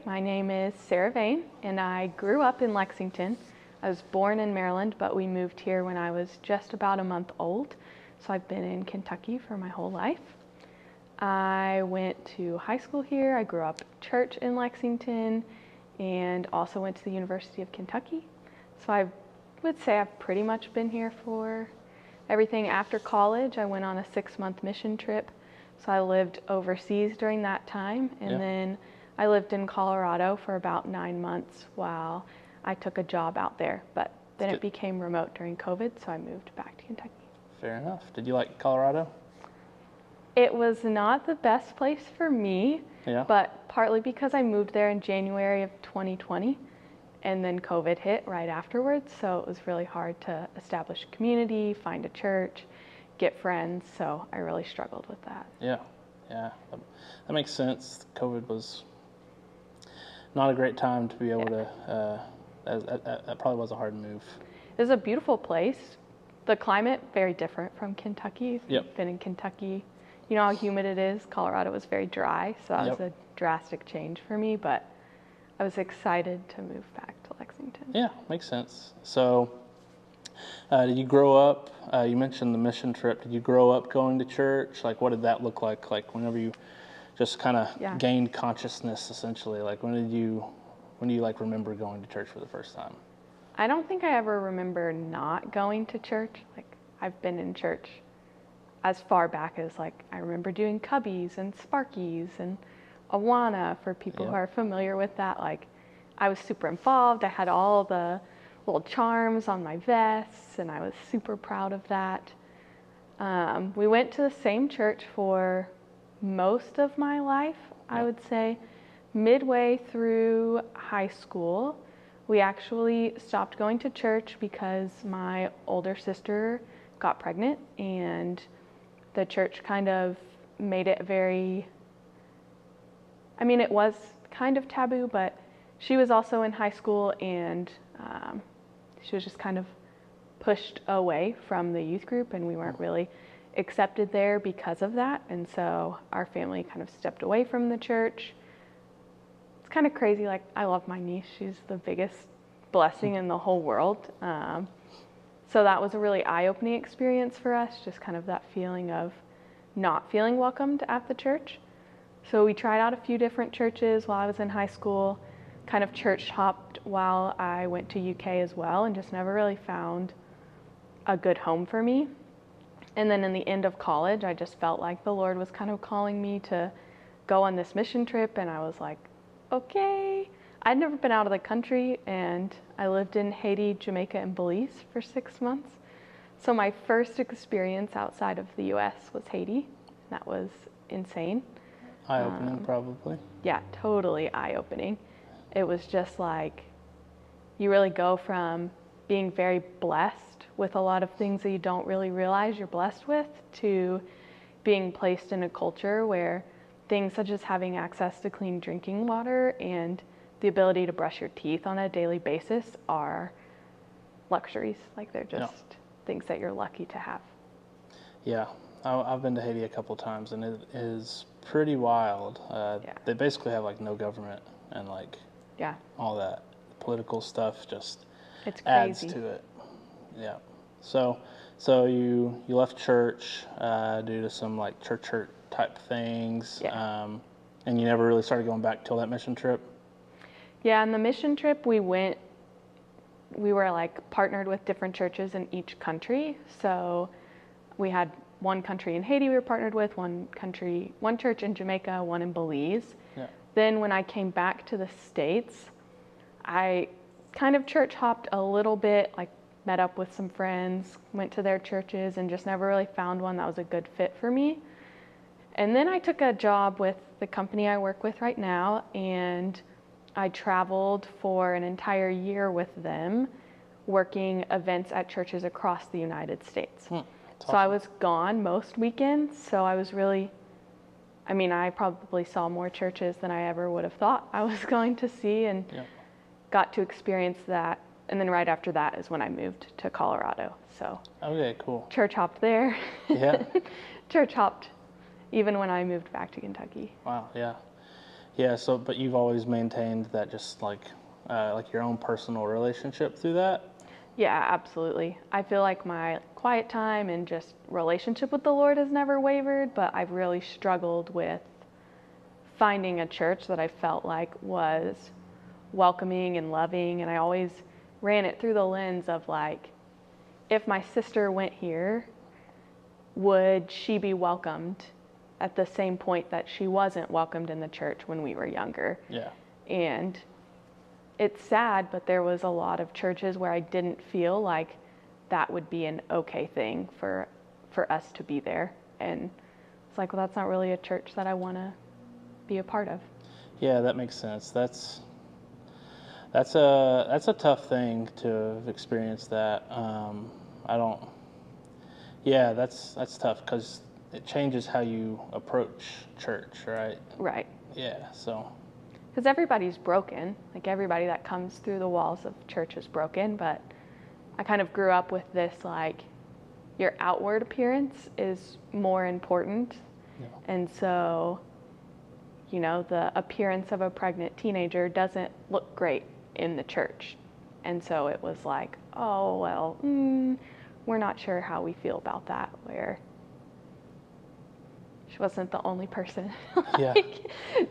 My name is Sarah Vane, and I grew up in Lexington. I was born in Maryland, but we moved here when I was just about a month old, so I've been in Kentucky for my whole life. I went to high school here. I grew up church in Lexington and also went to the University of Kentucky. So I would say I've pretty much been here for everything. After college, I went on a 6-month mission trip. So I lived overseas during that time, and then I lived in Colorado for about 9 months while I took a job out there. But then it became remote during COVID, so I moved back to Kentucky. Fair enough. Did you like Colorado? It was not the best place for me, but partly because I moved there in January of 2020, and then COVID hit right afterwards, so it was really hard to establish a community, find a church, get friends, so I really struggled with that. Yeah, that makes sense. COVID was not a great time to be able to, that probably was a hard move. It was a beautiful place. The climate, very different from Kentucky. If you've been in Kentucky, you know how humid it is. Colorado was very dry, so that was a drastic change for me, but I was excited to move back to Lexington. Yeah, makes sense. So, did you grow up, you mentioned the mission trip, did you grow up going to church? Like, what did that look like whenever you just kind of gained consciousness, essentially? Like, when do you like remember going to church for the first time? I don't think I ever remember not going to church. Like, I've been in church as far back as, like, I remember doing Cubbies and Sparkies and Awana, for people who are familiar with that. Like, I was super involved. I had all the little charms on my vests, and I was super proud of that. We went to the same church for most of my life, I would say. Midway through high school, we actually stopped going to church because my older sister got pregnant, and the church kind of made it very, I mean, it was kind of taboo, but she was also in high school, and she was just kind of pushed away from the youth group, and we weren't really accepted there because of that. And so our family kind of stepped away from the church. It's kind of crazy. Like, I love my niece. She's the biggest blessing in the whole world. So that was a really eye-opening experience for us, just kind of that feeling of not feeling welcomed at the church. So we tried out a few different churches while I was in high school, kind of church hopped while I went to UK as well, and just never really found a good home for me. And then in the end of college, I just felt like the Lord was kind of calling me to go on this mission trip, and I was like, okay. I'd never been out of the country, and I lived in Haiti, Jamaica, and Belize for 6 months. So my first experience outside of the US was Haiti. That was insane. Eye-opening, probably. Yeah, totally eye-opening. It was just like, you really go from being very blessed with a lot of things that you don't really realize you're blessed with, to being placed in a culture where things such as having access to clean drinking water and the ability to brush your teeth on a daily basis are luxuries. Like, they're just things that you're lucky to have. Yeah, I've been to Haiti a couple times, and it is pretty wild. They basically have, like, no government, and, like, all that political stuff just adds to it. Yeah. So you left church due to some, like, church hurt type things, and you never really started going back till that mission trip? Yeah, on the mission trip we were like partnered with different churches in each country. So we had one country in Haiti we were partnered with, one church in Jamaica, one in Belize. Yeah. Then when I came back to the States, I kind of church hopped a little bit, like met up with some friends, went to their churches, and just never really found one that was a good fit for me. And then I took a job with the company I work with right now, and I traveled for an entire year with them, working events at churches across the United States. Awesome. So I was gone most weekends, so I was really, I mean, I probably saw more churches than I ever would have thought I was going to see, and got to experience that. And then right after that is when I moved to Colorado. So okay, cool. Church hopped there. Yeah. Church hopped even when I moved back to Kentucky. Wow, yeah. Yeah, so, but you've always maintained that just like your own personal relationship through that? Yeah, absolutely. I feel like my quiet time and just relationship with the Lord has never wavered, but I've really struggled with finding a church that I felt like was welcoming and loving. And I always ran it through the lens of like, if my sister went here, would she be welcomed at the same point that she wasn't welcomed in the church when we were younger? Yeah. And it's sad, but there was a lot of churches where I didn't feel like that would be an okay thing for us to be there. And it's like, well, that's not really a church that I want to be a part of. Yeah, that makes sense. That's a tough thing to experience that. I don't. Yeah, that's tough because it changes how you approach church, right? Right. Yeah. So. Because everybody's broken. Like everybody that comes through the walls of church is broken. But I kind of grew up with this like, your outward appearance is more important. Yeah. And so, you know, the appearance of a pregnant teenager doesn't look great in the church. And so it was like, oh, well, we're not sure how we feel about that, where she wasn't the only person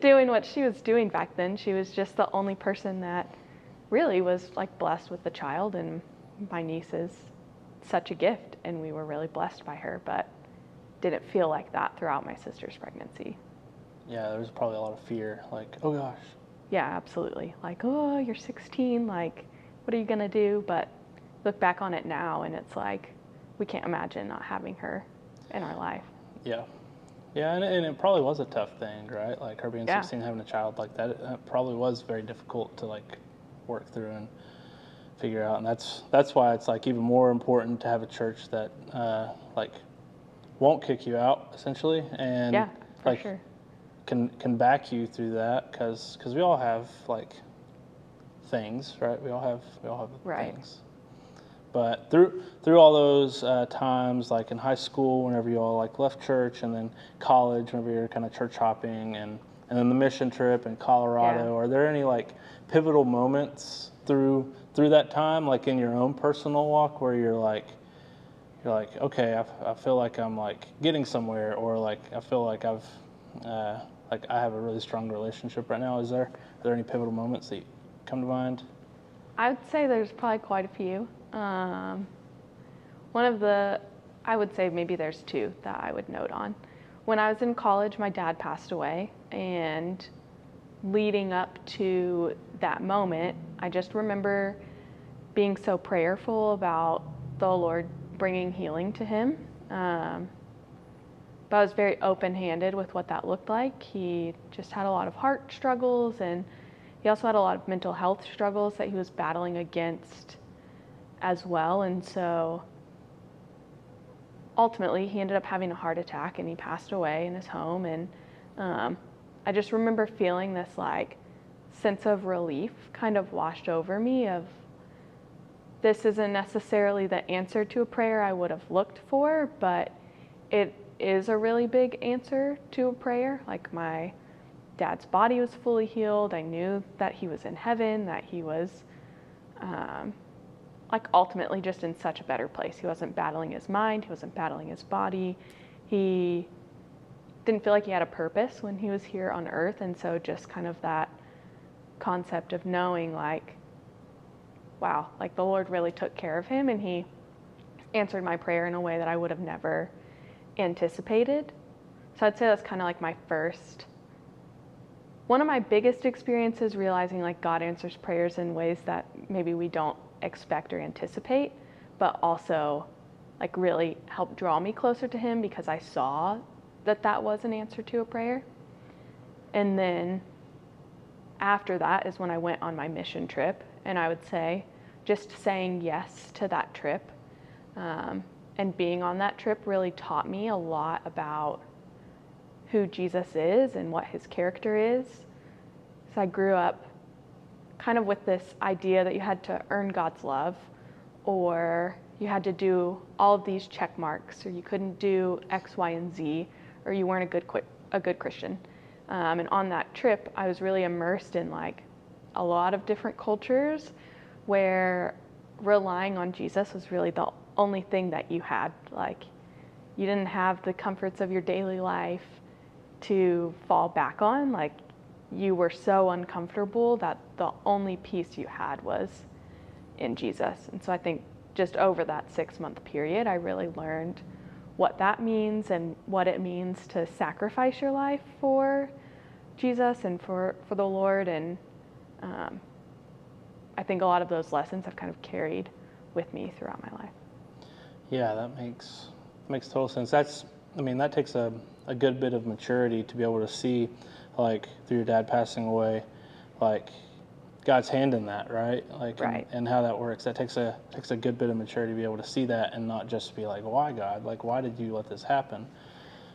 doing what she was doing back then. She was just the only person that really was like blessed with the child, and my niece is such a gift, and we were really blessed by her, but didn't feel like that throughout my sister's pregnancy. Yeah, there was probably a lot of fear, like, oh gosh. Yeah, absolutely. Like, oh, you're 16, like, what are you gonna do? But look back on it now, and it's like, we can't imagine not having her in our life. Yeah. Yeah, and it probably was a tough thing, right? Like her being 16, having a child like that, it probably was very difficult to like work through and figure out. And that's why it's like even more important to have a church that like won't kick you out essentially, and like sure. can back you through that, because we all have like things, right? We all have things. But through all those times, like in high school, whenever you all like left church, and then college, whenever you're kind of church hopping, and then the mission trip in Colorado, are there any like pivotal moments through that time, like in your own personal walk, where you're like, okay, I feel like I'm like getting somewhere, or like I feel like I've like I have a really strong relationship right now? Are there any pivotal moments that come to mind? I would say there's probably quite a few. I would say maybe there's two that I would note on. When I was in college, my dad passed away, and leading up to that moment, I just remember being so prayerful about the Lord bringing healing to him. But I was very open-handed with what that looked like. He just had a lot of heart struggles, and he also had a lot of mental health struggles that he was battling against as well. And so ultimately he ended up having a heart attack, and he passed away in his home. And I just remember feeling this like sense of relief kind of washed over me of, this isn't necessarily the answer to a prayer I would have looked for, but it is a really big answer to a prayer. Like, my dad's body was fully healed. I knew that he was in heaven, that he was like ultimately just in such a better place. He wasn't battling his mind, he wasn't battling his body. He didn't feel like he had a purpose when he was here on earth. And so just kind of that concept of knowing like, wow, like the Lord really took care of him, and he answered my prayer in a way that I would have never anticipated. So I'd say that's kind of like one of my biggest experiences, realizing like God answers prayers in ways that maybe we don't expect or anticipate, but also like really helped draw me closer to him, because I saw that was an answer to a prayer. And then after that is when I went on my mission trip, and I would say just saying yes to that trip and being on that trip really taught me a lot about who Jesus is and what his character is. So I grew up kind of with this idea that you had to earn God's love, or you had to do all of these check marks, or you couldn't do X, Y, and Z, or you weren't a good Christian. And on that trip, I was really immersed in like a lot of different cultures where relying on Jesus was really the only thing that you had. Like, you didn't have the comforts of your daily life to fall back on. Like, you were so uncomfortable that the only peace you had was in Jesus. And so I think just over that 6-month period, I really learned what that means and what it means to sacrifice your life for Jesus and for the Lord. And I think a lot of those lessons have kind of carried with me throughout my life. Yeah, that makes total sense. That takes a good bit of maturity to be able to see, like, through your dad passing away, like, God's hand in that, right? Like, right. And how that works. That takes a good bit of maturity to be able to see that and not just be like, why, God? Like, why did you let this happen?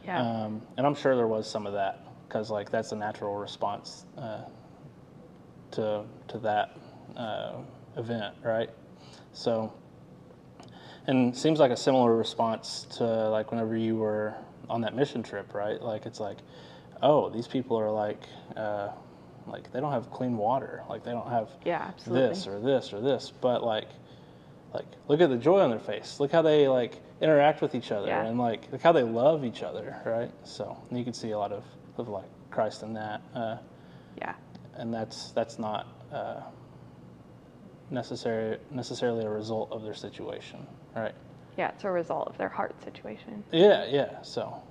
Yeah. And I'm sure there was some of that, because, like, that's a natural response to that event, right? So, and it seems like a similar response to, like, whenever you were on that mission trip, right? Like, it's like, oh, these people are like they don't have clean water, like they don't have this or this or this, but like look at the joy on their face, look how they like interact with each other, and like look how they love each other, right? So you can see a lot of like Christ in that. And that's not necessarily a result of their situation, right? Yeah, it's a result of their heart situation. Yeah. So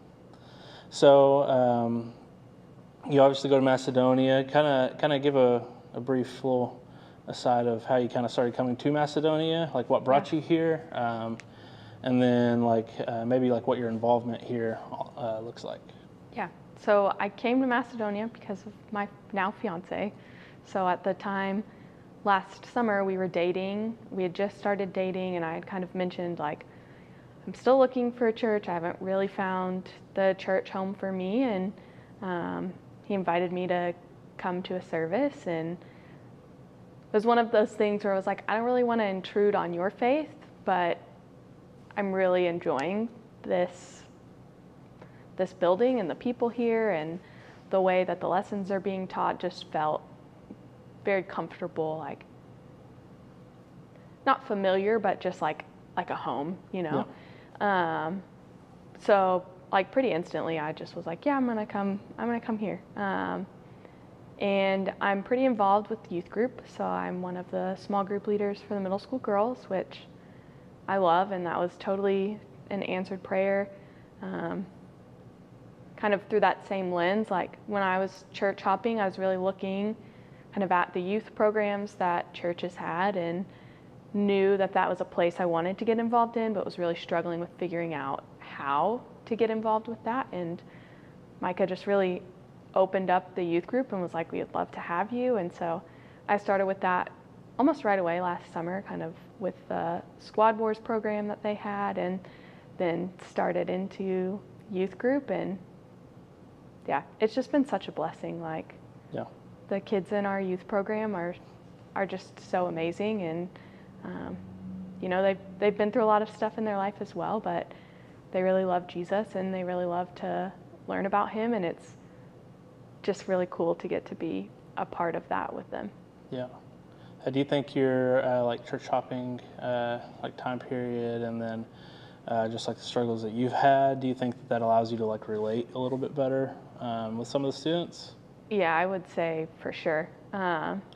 you obviously go to Macedonia. Kind of give a brief little aside of how you kind of started coming to Macedonia, like what brought you here, and then like maybe like what your involvement here looks like. Yeah. So I came to Macedonia because of my now fiance. So at the time, last summer, we were dating. We had just started dating, and I had kind of mentioned, like, I'm still looking for a church. I haven't really found the church home for me. And he invited me to come to a service. And it was one of those things where I was like, I don't really want to intrude on your faith, but I'm really enjoying this building and the people here, and the way that the lessons are being taught just felt very comfortable, like not familiar, but just like a home, you know? Yeah. So like pretty instantly I just was like, yeah, I'm gonna come here. And I'm pretty involved with youth group, so I'm one of the small group leaders for the middle school girls, which I love, and that was totally an answered prayer. Kind of through that same lens, like when I was church hopping, I was really looking kind of at the youth programs that churches had, and knew that that was a place I wanted to get involved in, but was really struggling with figuring out how to get involved with that. And Micah just really opened up the youth group and was like, we'd love to have you. And so I started with that almost right away last summer, kind of with the Squad Wars program that they had, and then started into youth group. And yeah, it's just been such a blessing. Like, the kids in our youth program are just so amazing, and you know, they've been through a lot of stuff in their life as well, but they really love Jesus and they really love to learn about him, and it's just really cool to get to be a part of that with them. Yeah. Do you think your like church hopping like time period, and then just like the struggles that you've had, do you think that allows you to like relate a little bit better with some of the students? Yeah, I would say for sure.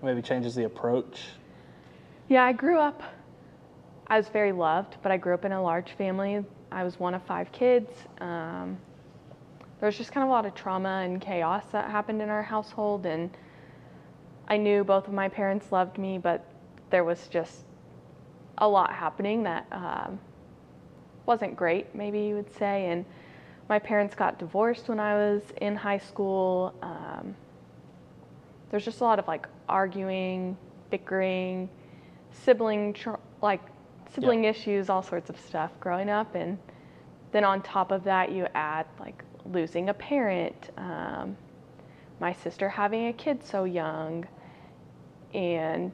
Maybe changes the approach. Yeah, I was very loved, but I grew up in a large family. I was one of 5 kids. There was just kind of a lot of trauma and chaos that happened in our household, and I knew both of my parents loved me, but there was just a lot happening that wasn't great, maybe you would say. And my parents got divorced when I was in high school. There's just a lot of like arguing, bickering, sibling issues, all sorts of stuff growing up. And then on top of that, you add like losing a parent, my sister having a kid so young, and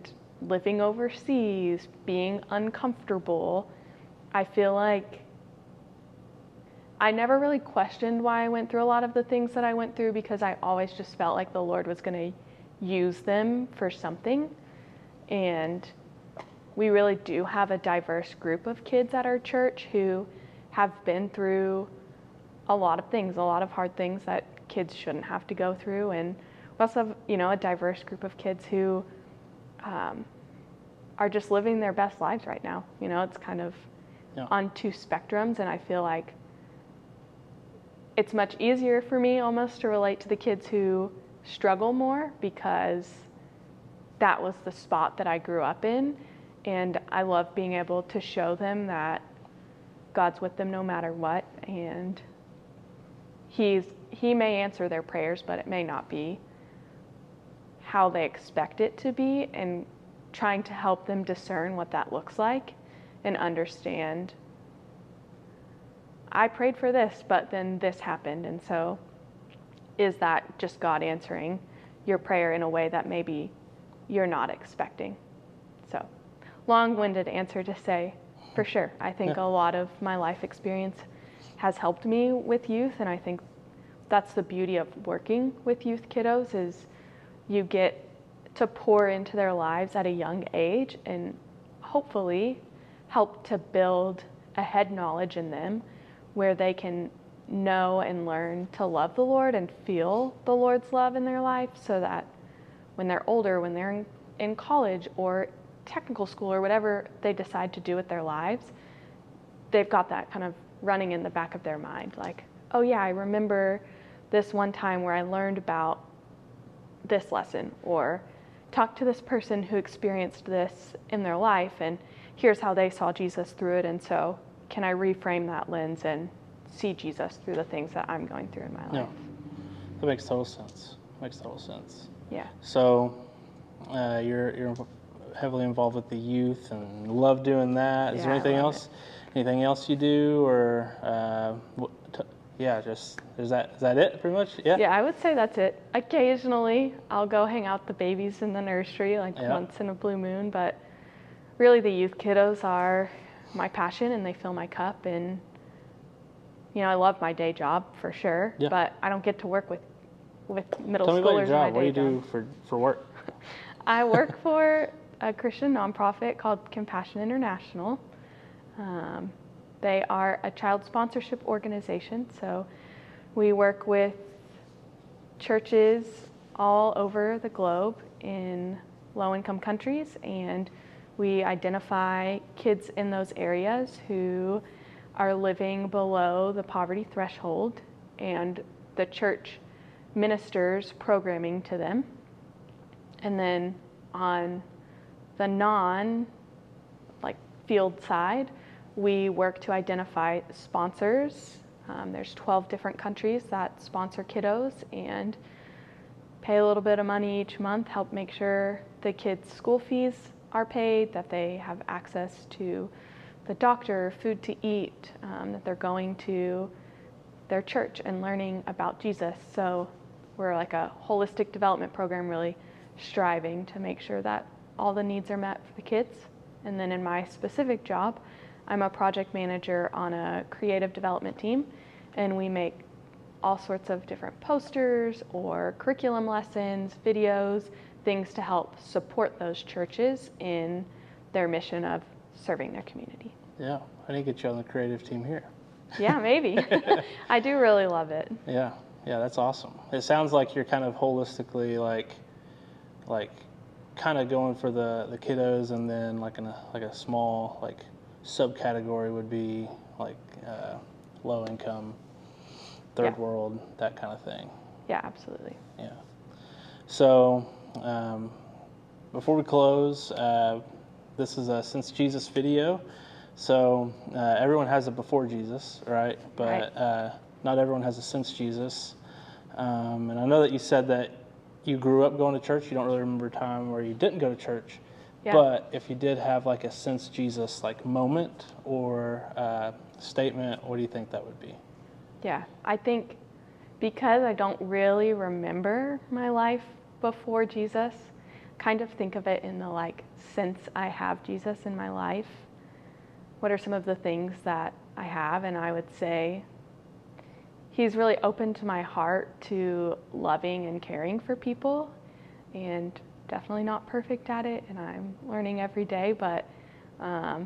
living overseas, being uncomfortable. I feel like I never really questioned why I went through a lot of the things that I went through, because I always just felt like the Lord was going to use them for something. And we really do have a diverse group of kids at our church who have been through a lot of things, a lot of hard things that kids shouldn't have to go through. And we also have, a diverse group of kids who are just living their best lives right now. It's kind of on two spectrums, and I feel like it's much easier for me almost to relate to the kids who struggle more, because that was the spot that I grew up in, and I love being able to show them that God's with them no matter what, and He may answer their prayers, but it may not be how they expect it to be, and trying to help them discern what that looks like and understand, I prayed for this, but then this happened, and so is that just God answering your prayer in a way that maybe you're not expecting? So, long-winded answer to say, for sure, I think a lot of my life experience has helped me with youth, and I think that's the beauty of working with youth kiddos, is you get to pour into their lives at a young age and hopefully help to build a head knowledge in them where they can know and learn to love the Lord and feel the Lord's love in their life, so that when they're older, when they're in college or technical school or whatever they decide to do with their lives, they've got that kind of running in the back of their mind, like, oh yeah, I remember this one time where I learned about this lesson, or talked to this person who experienced this in their life, and here's how they saw Jesus through it, and so can I reframe that lens and see Jesus through the things that I'm going through in my life? Yeah, that makes total sense. Yeah. So you're heavily involved with the youth and love doing that. Is there anything else? Anything else you do, or is that it pretty much? Yeah. Yeah, I would say that's it. Occasionally, I'll go hang out with the babies in the nursery, once in a blue moon. But really, the youth kiddos are my passion, and they fill my cup. And I love my day job for sure, but I don't get to work with middle schoolers. Tell me about your job. What do you do for work? I work for a Christian nonprofit called Compassion International. They are a child sponsorship organization, so we work with churches all over the globe in low-income countries, and we identify kids in those areas who are living below the poverty threshold, and the church ministers programming to them. And then on the field side, we work to identify sponsors. There's 12 different countries that sponsor kiddos, and pay a little bit of money each month, help make sure the kids' school fees are paid, that they have access to the doctor, food to eat, that they're going to their church and learning about Jesus. So we're like a holistic development program, really striving to make sure that all the needs are met for the kids. And then in my specific job, I'm a project manager on a creative development team, and we make all sorts of different posters or curriculum lessons, videos, things to help support those churches in their mission of serving their community. Yeah, I didn't get you on the creative team here. Yeah, maybe. I do really love it. Yeah, that's awesome. It sounds like you're kind of holistically like kind of going for the kiddos, and then like a small subcategory would be low income, third world, that kind of thing. Yeah, absolutely. Yeah. So before we close, this is a Since Jesus video. So everyone has a before Jesus, right? But not everyone has a since Jesus. And I know that you said that you grew up going to church. You don't really remember a time where you didn't go to church. Yeah. But if you did have a since Jesus moment or statement, what do you think that would be? Yeah, I think because I don't really remember my life before Jesus, kind of think of it in the since I have Jesus in my life, what are some of the things that I have? And I would say He's really opened my heart to loving and caring for people, and definitely not perfect at it, and I'm learning every day, but I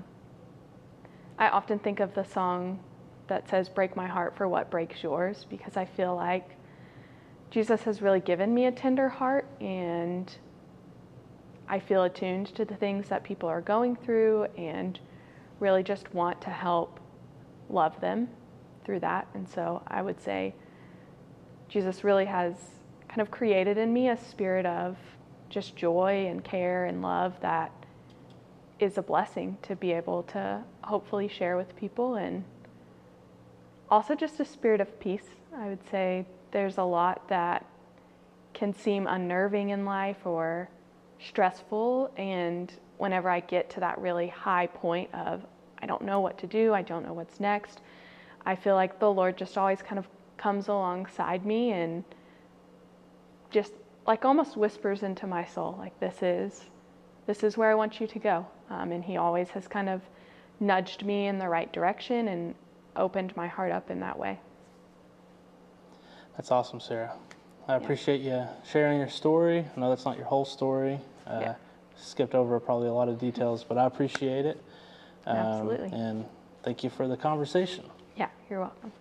often think of the song that says, "Break my heart for what breaks yours," because I feel like Jesus has really given me a tender heart, and I feel attuned to the things that people are going through and really just want to help love them through that. And so I would say Jesus really has kind of created in me a spirit of just joy and care and love that is a blessing to be able to hopefully share with people, and also just a spirit of peace. I would say there's a lot that can seem unnerving in life or stressful, and whenever I get to that really high point of I don't know what to do, I don't know what's next, I feel like the Lord just always kind of comes alongside me and just like almost whispers into my soul, like this is where I want you to go. And he always has kind of nudged me in the right direction and opened my heart up in that way. That's awesome, Sarah. I appreciate you sharing your story. I know that's not your whole story. Skipped over probably a lot of details, but I appreciate it. Absolutely. And thank you for the conversation. Yeah, you're welcome.